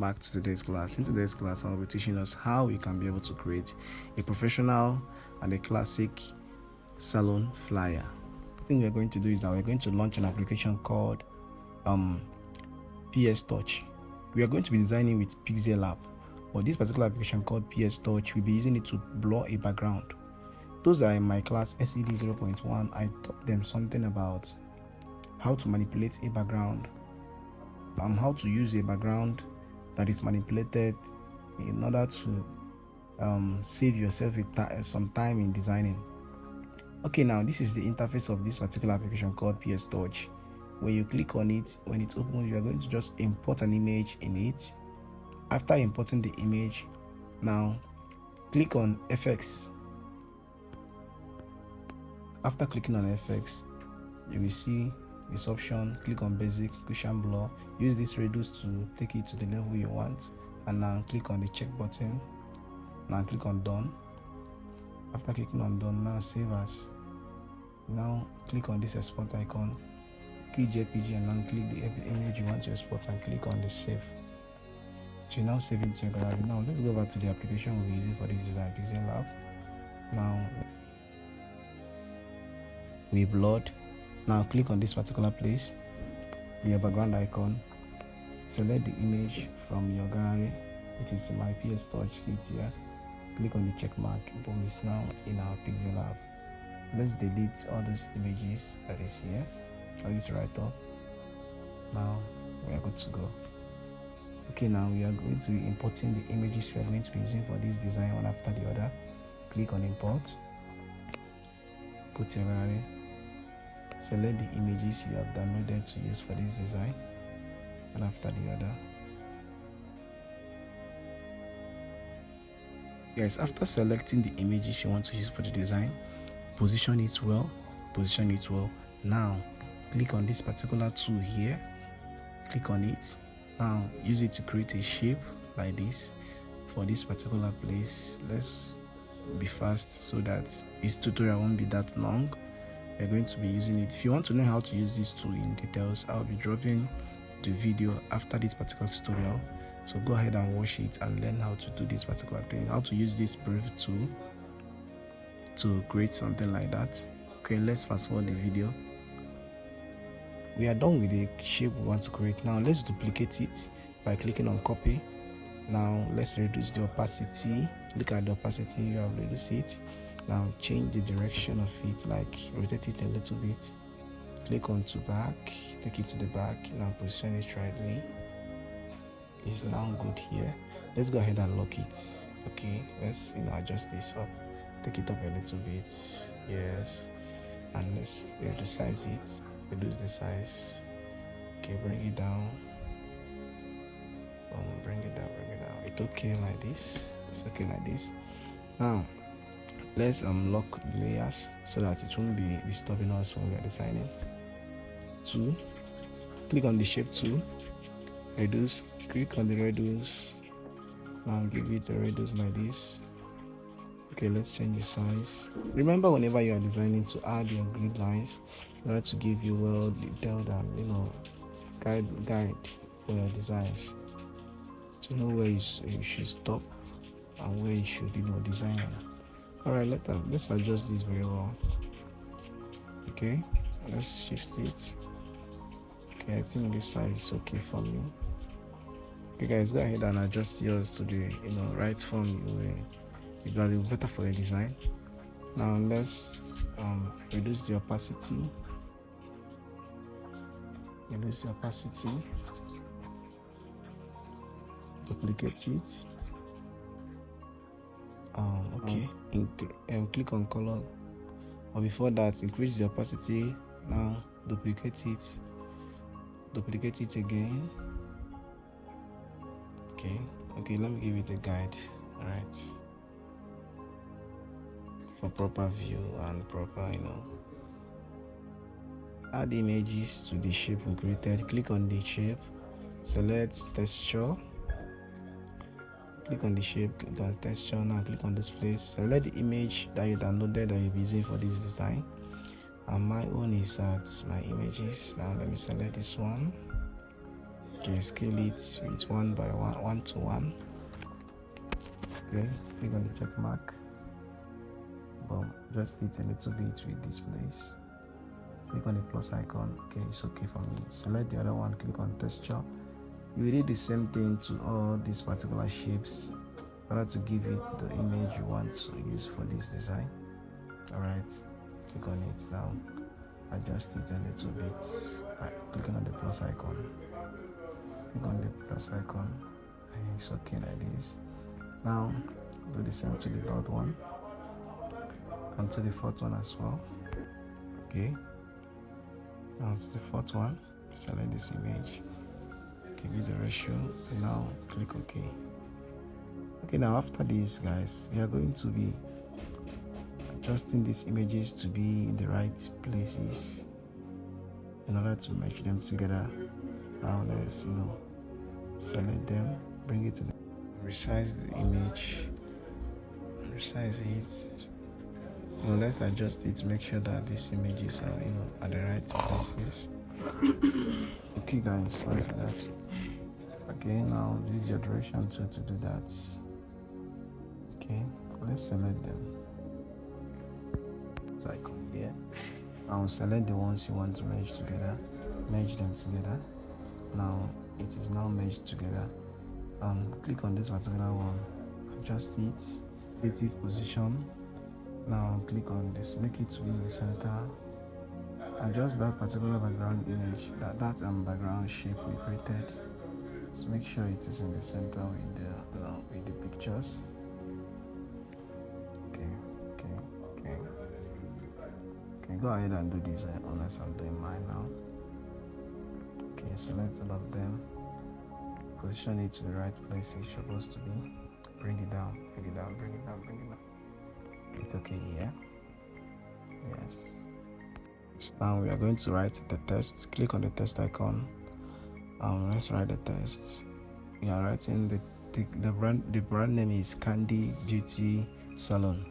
Back to today's class. In today's class, I'll be teaching us how we can be able to create a professional and a classic salon flyer. The thing we're going to do is that we're going to launch an application called PS Touch. We are going to be designing with Pixelab, but this particular application called PS Touch, we'll be using it to blur a background. Those that are in my class SED 0.1, I taught them something about how to manipulate a background, how to use a background that is manipulated in order to save yourself some time in designing. Okay, now this is the interface of this particular application called PS Touch. When you click on it, when it opens, you are going to just import an image in it. After importing the image, now click on FX. After clicking on FX, you will see this option. Click on Basic, Cushion Blur. Use this reduce to take it to the level you want, and now click on the check button. Now click on Done. After clicking on Done, now save as. Now click on this export icon, click JPG, and now click the image you want to export and click on the save. So you now save it to your gallery. Now let's go back to the application we'll be using for this design, Pixelab. Now we blurred. Now click on this particular place, your background icon, select the image from your gallery. It is my PS Touch, see it here. Click on the check mark. Boom, it's now in our Pixelab. Let's delete all those images that is here. All this right up. Now we are good to go. Okay, now we are going to be importing the images we are going to be using for this design one after the other. Click on import. Go to your gallery. Select the images you have downloaded to use for this design, one after the other. Guys, after selecting the images you want to use for the design, position it well. Now click on this particular tool here, click on it. Now use it to create a shape like this for this particular place. Let's be fast so that this tutorial won't be that long. We're going to be using it. If you want to know how to use this tool in details, I'll be dropping the video after this particular tutorial, so go ahead and watch it and learn how to do this particular thing, how to use this brief tool to create something like that. Okay, let's fast forward the video. We are done with the shape we want to create. Now let's duplicate it by clicking on copy. Now let's reduce the opacity. Look at the opacity, you have reduced it. Now change the direction of it, like rotate it a little bit. Click on to back, take it to the back. Now position it rightly. It's now good here. Let's go ahead and lock it. Okay, let's adjust this up. Take it up a little bit. Yes, and let's resize it. Reduce the size. Okay, bring it down. Bring it down. It's okay like this. It's okay like this. Now let's lock the layers so that it won't be disturbing us when we are designing. Tool, click on the shape tool, reduce, click on the reduce. Now give it a reduce like this. Okay, let's change the size. Remember, whenever you are designing, to add your grid lines in order to give you well detailed and guide for your designs, to know where you should stop and where you should design. Alright, let's adjust this very well. Okay, let's shift it. Okay, I think this size is okay for me. Okay guys, go ahead and adjust yours to the right form you will be better for your design. Now let's reduce the opacity. Duplicate it. Okay, click on color, or before that, increase the opacity. Now duplicate it again. Okay, let me give it a guide. All right, for proper view and proper add images to the shape we created. Click on the shape, select texture. Click on the shape, click on texture. Now click on this place, select the image that you downloaded that you'll be using for this design. And my own is at my images. Now let me select this one. Okay, scale it with 1 by 1, 1 to 1. Okay, click on the check mark. Boom, just it a little bit with this place. Click on the plus icon. Okay, it's okay for me. Select the other one, click on texture. You will do the same thing to all these particular shapes in order to give it the image you want to use for this design. Alright, click on it now. Adjust it a little bit. Clicking on the plus icon. Click on the plus icon. And it's okay like this. Now do the same to the third one and to the fourth one as well. Okay. Now to the fourth one. Select this image. Give it the ratio. And now click OK. Okay, now after this, guys, we are going to be adjusting these images to be in the right places in order to match them together. Now let's select them, bring it to the resize the image, resize it. Now let's adjust it to make sure that these images are at the right places. Okay guys, sorry for that. Okay, now use your direction tool to do that. Okay, let's select them. Icon here. Now select the ones you want to merge together. Merge them together. Now it is now merged together. Click on this particular one. Adjust it. Relative position. Now click on this. Make it to be in the center. Adjust that particular background image. That background shape we created. So make sure it is in the center with the pictures. Go ahead and do this unless I'm doing mine now. Okay, select all of them, position it to the right place it's supposed to be, bring it down, bring it down, bring it down, bring it down. It's okay here. Yes. So now we are going to write the test. Click on the test icon. Let's write the test. We are writing the brand name is Candy Beauty Salon.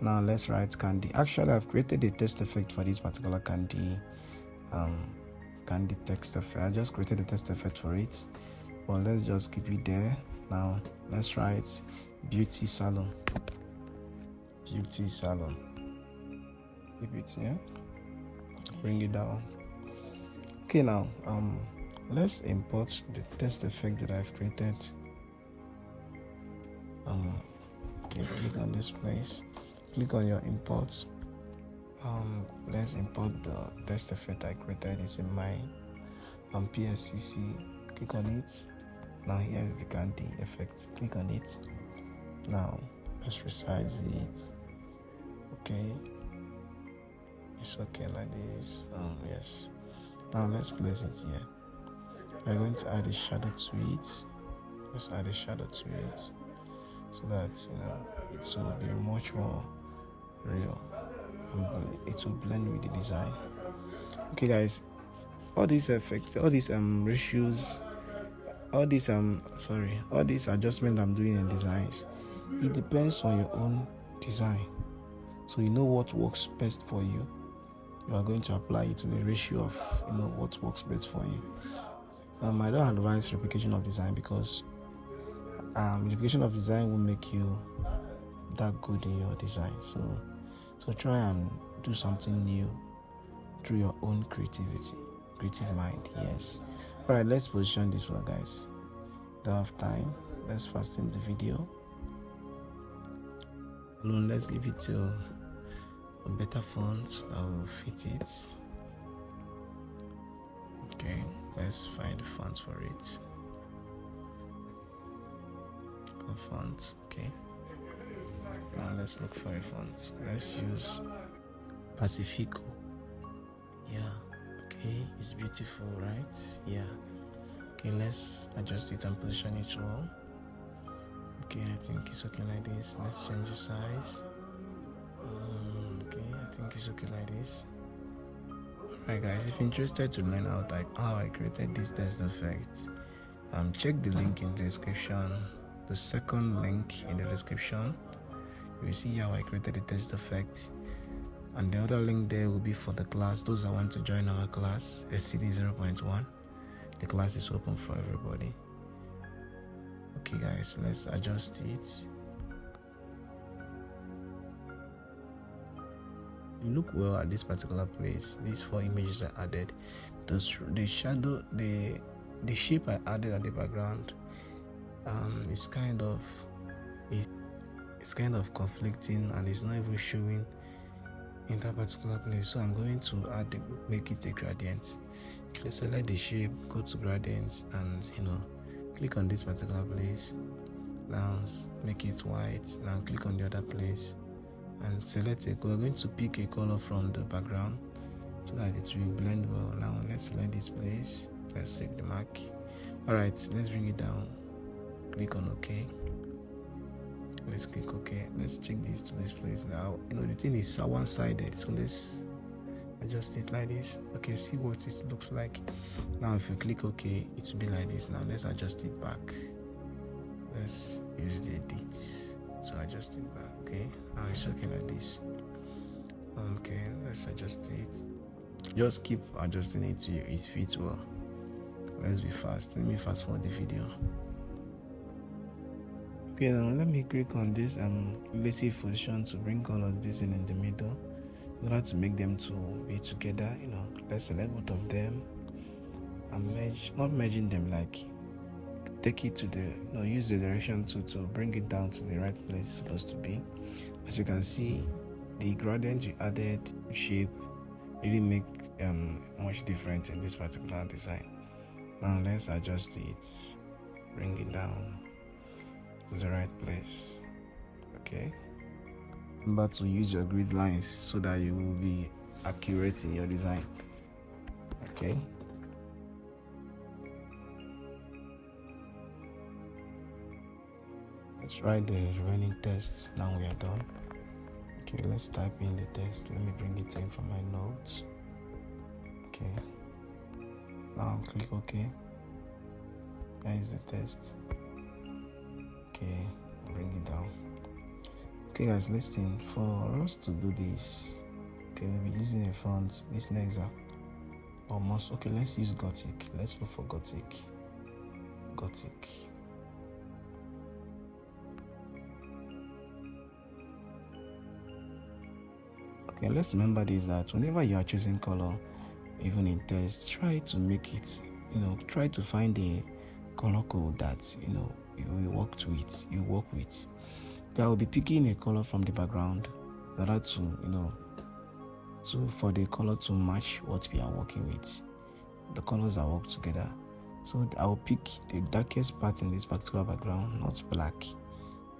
Now let's write Candy. Actually, I've created a test effect for this particular Candy text effect. I just created a test effect for it, but let's just keep it there. Now let's write Beauty Salon. Beauty Salon. Keep it here. Bring it down. Okay, now let's import the test effect that I've created. Okay, click on this place. Click on your imports. Let's import the test effect I created. It's in my PSCC. Click on it. Now here is the Candy effect. Click on it. Now let's resize it. Okay, it's okay like this. Yes. Now let's place it here. We're going to add a shadow to it. Let's add a shadow to it so that it will be much more real. It will blend with the design. Okay guys, all these effects, all these ratios, all these adjustments I'm doing in designs, it depends on your own design. So you know what works best for you. You are going to apply it to the ratio of what works best for you. I don't advise replication of design because replication of design will make you that good in your design. So try and do something new through your own creative mind. Yes. All right, let's position this one, guys. Don't have time. Let's fasten the video. Let's give it to a better font that will fit it. Okay, let's find the font for it. A font. Okay. Now let's look for a font. Let's use Pacifico. Yeah. Okay, it's beautiful, right? Yeah. Okay, let's adjust it and position it well. Okay, I think it's okay like this. Let's change the size. Okay, I think it's okay like this. Alright guys, if you're interested to learn how I created this test effect, check the link in the description. The second link in the description, you will see how I created the test effect, and the other link there will be for the class. Those that want to join our class, SCD 0.1. the class is open for everybody. Okay guys, let's adjust it. You look well at this particular place. These 4 images I added, the shadow, the shape I added at the background is kind of conflicting, and it's not even showing in that particular place. So I'm going to make it a gradient. Okay, select the shape, go to gradients, and click on this particular place. Now make it white. Now click on the other place and select a color. We're going to pick a color from the background so that it will blend well. Now let's select this place. Let's save the mark. Alright, let's bring it down. Click on OK. Let's click OK. Let's check this to this place. Now the thing is one-sided, so let's adjust it like this. Okay, see what it looks like. Now if you click OK, it will be like this. Now let's adjust it back. Let's use the edit to adjust it back. Okay, now it's okay like this. Okay, let's adjust it. Just keep adjusting it till it fits well. Let's be fast. Let me fast forward the video. Okay, now let me click on this relative position to bring all of this in the middle in order to make them to be together. Let's select both of them and merge, not merging them, like take it to the use the direction to bring it down to the right place it's supposed to be. As you can see, the gradient you added shape really make much difference in this particular design. Now let's adjust it, bring it down to the right place. Okay, remember to use your grid lines so that you will be accurate in your design. Okay, let's write the remaining text. Now we are done. Okay, let's type in the text. Let me bring it in from my notes. Okay, now click OK. That is the text. Okay, bring it down. Okay guys, listen, for us to do this, okay, we'll be using a font, this next almost. Okay, let's use Gothic. Let's look for Gothic. Okay, let's remember this, that whenever you are choosing color, even in text, try to make it, try to find a color code that you work with. Okay, I will be picking a color from the background in order to for the color to match what we are working with. The colors are work together. So I will pick the darkest part in this particular background, not black,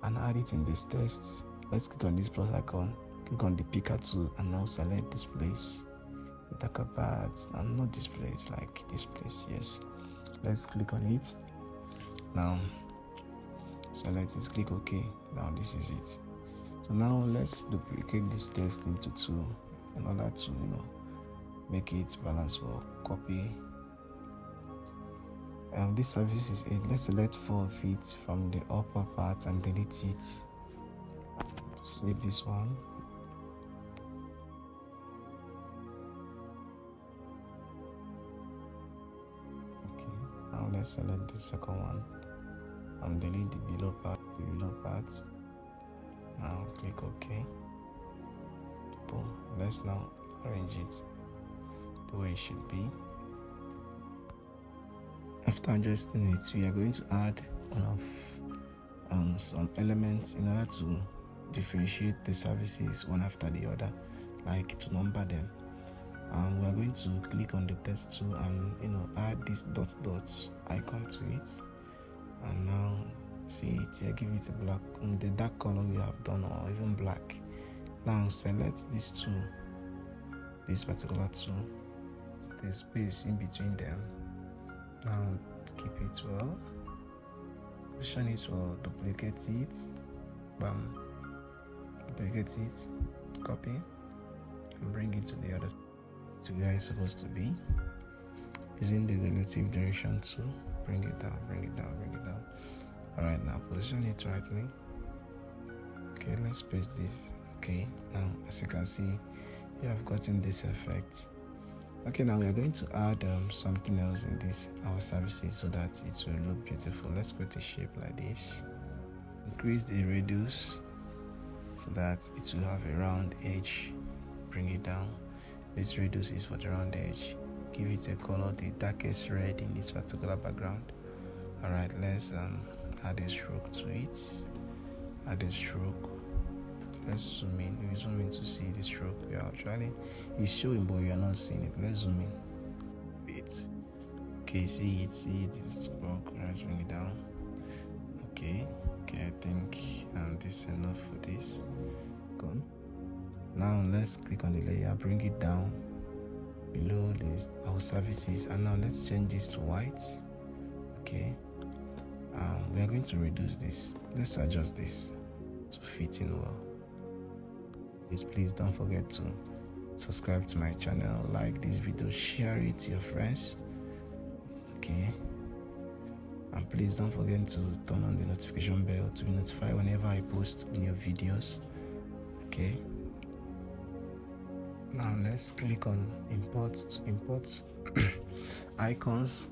and add it in this text. Let's click on this plus icon, click on the picker tool, and now select this place, the darker parts, and not this place, like this place. Yes, let's click on it. Now select it, click OK. Now this is it. So now let's duplicate this text into 2 in order to make it balance well. Copy. This service is 8. Let's select 4 of it from the upper part and delete it. Save this one. Okay, now let's select the second one and delete the below part. Now click OK. Boom. Let's now arrange it the way it should be. After adjusting it, we are going to add some elements in order to differentiate the services one after the other, like to number them. And we are going to click on the text tool and add this dot icon to it. And now see it here, give it a black, the dark color we have done, or even black. Now select this tool, this particular tool, the space in between them. Now keep it well, position it well, duplicate it, bam, duplicate it, copy, and bring it to the other, to where it's supposed to be. Using the relative direction tool, bring it down. Alright, now position it rightly. Okay, let's paste this. Okay, now as you can see, you have gotten this effect. Okay, now we are going to add something else in this our services so that it will look beautiful. Let's create a shape like this. Increase the radius so that it will have a round edge. Bring it down. This radius is for the round edge. Give it a color, the darkest red in this particular background. Alright, let's add a stroke to it. Add a stroke. Let's zoom in. We zoom in to see the stroke. Yeah, actually it's showing, but you are not seeing it. Let's zoom in. Okay, see it, this stroke. Let's bring it down. Okay, I think this is enough for this. Good. Now let's click on the layer, bring it down below this our services, and now let's change this to white. Okay, we are going to reduce this. Let's adjust this to fit in well. Please don't forget to subscribe to my channel, like this video, share it to your friends. Okay, and please don't forget to turn on the notification bell to be notified whenever I post new videos. Okay, now let's click on import to import icons,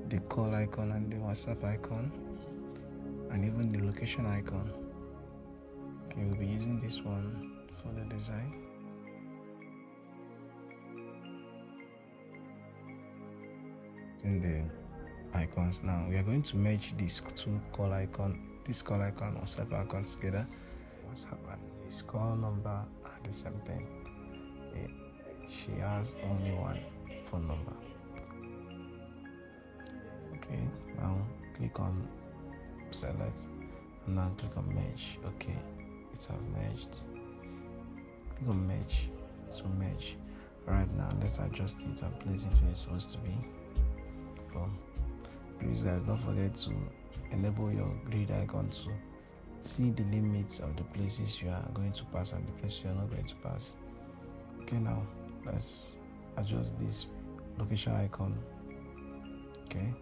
the call icon and the WhatsApp icon, and even the location icon. Okay, we'll be using this one for the design. In the icons, now we are going to merge these two call icon, this call icon or WhatsApp icons together. WhatsApp and his call number are the same thing. She has only one phone number. Okay, now click on select and now click on merge. Okay, it's have merged. Click on merge to merge. Right now let's adjust it and place it where it's supposed to be. Please guys, don't forget to enable your grid icon to see the limits of the places you are going to pass and the places you are not going to pass. Okay, now let's adjust this location icon. Okay,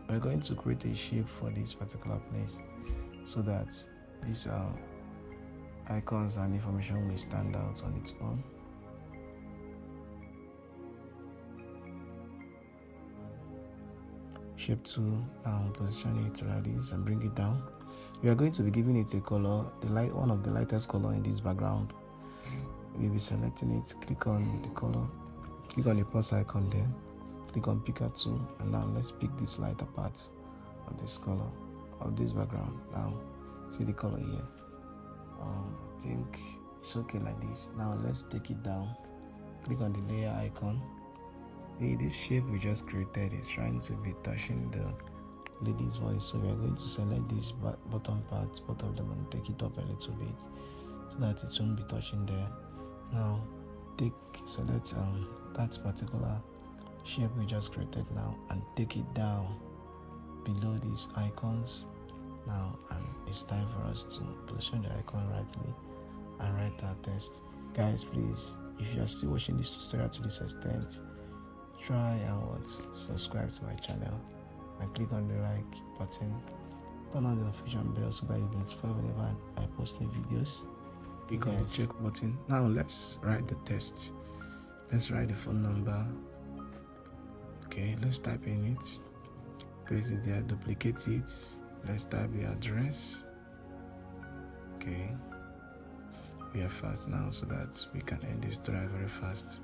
we're going to create a shape for this particular place so that these icons and information will stand out on its own. Shape 2, position it like this and bring it down. We are going to be giving it a color, one of the lightest color in this background. We'll be selecting it, click on the color, click on the plus icon there, click on picker 2, and now let's pick this lighter part of this color of this background. Now see the color here. I think it's okay like this. Now let's take it down, click on the layer icon. This shape we just created is trying to be touching the lady's voice, so we are going to select this bottom part, both of them, and take it up a little bit so that it won't be touching there. Now select that particular shape we just created now and take it down below these icons now, and it's time for us to position the icon rightly and write our text. Guys, please, if you are still watching this tutorial to this extent, try and subscribe to my channel and click on the like button, turn on the notification bell so that you'll be notified whenever I post new videos. Click on the check button. Now let's write the text. Let's write the phone number. Okay, let's type in it, place it there, duplicate it. Let's type the address. Okay, we are fast now so that we can end this tutorial very fast.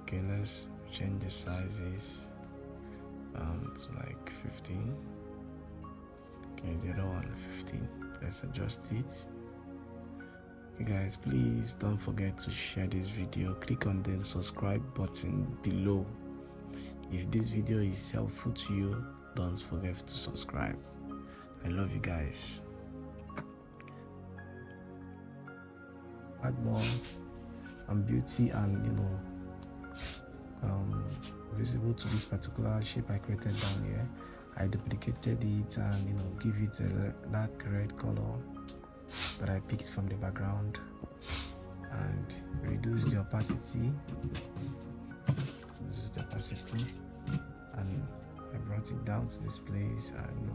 Okay, let's change the sizes to like 15. Okay, the other one 15. Let's adjust it. Okay guys, please don't forget to share this video. Click on the subscribe button below. If this video is helpful to you, don't forget to subscribe. I love you guys. Add more and beauty and visible to this particular shape I created down here. I duplicated it and give it a dark red color that I picked from the background and reduce the opacity. This is the opacity, and I brought it down to this place and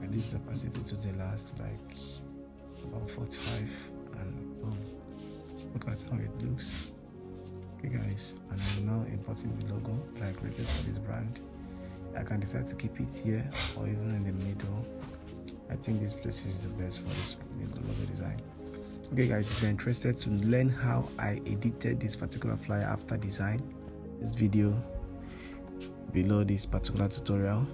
reduce the opacity to the last, like about 45, and look at how it looks. Okay guys, and I'm now importing the logo that I created for this brand. I can decide to keep it here or even in the middle. I think this place is the best for this logo design. Okay guys, if you're interested to learn how I edited this particular flyer after design, this video below this particular tutorial.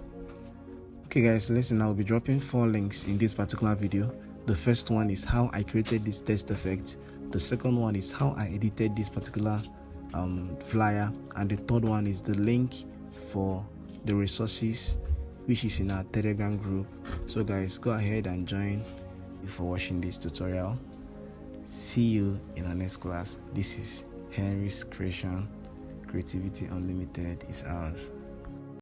Okay guys, listen, I'll be dropping 4 links in this particular video. The first one is how I created this test effect. The second one is how I edited this particular flyer, and the third one is the link for the resources which is in our Telegram group. So guys, go ahead and join before watching this tutorial. See you in our next class. This is Henry's Creation. Creativity Unlimited is ours.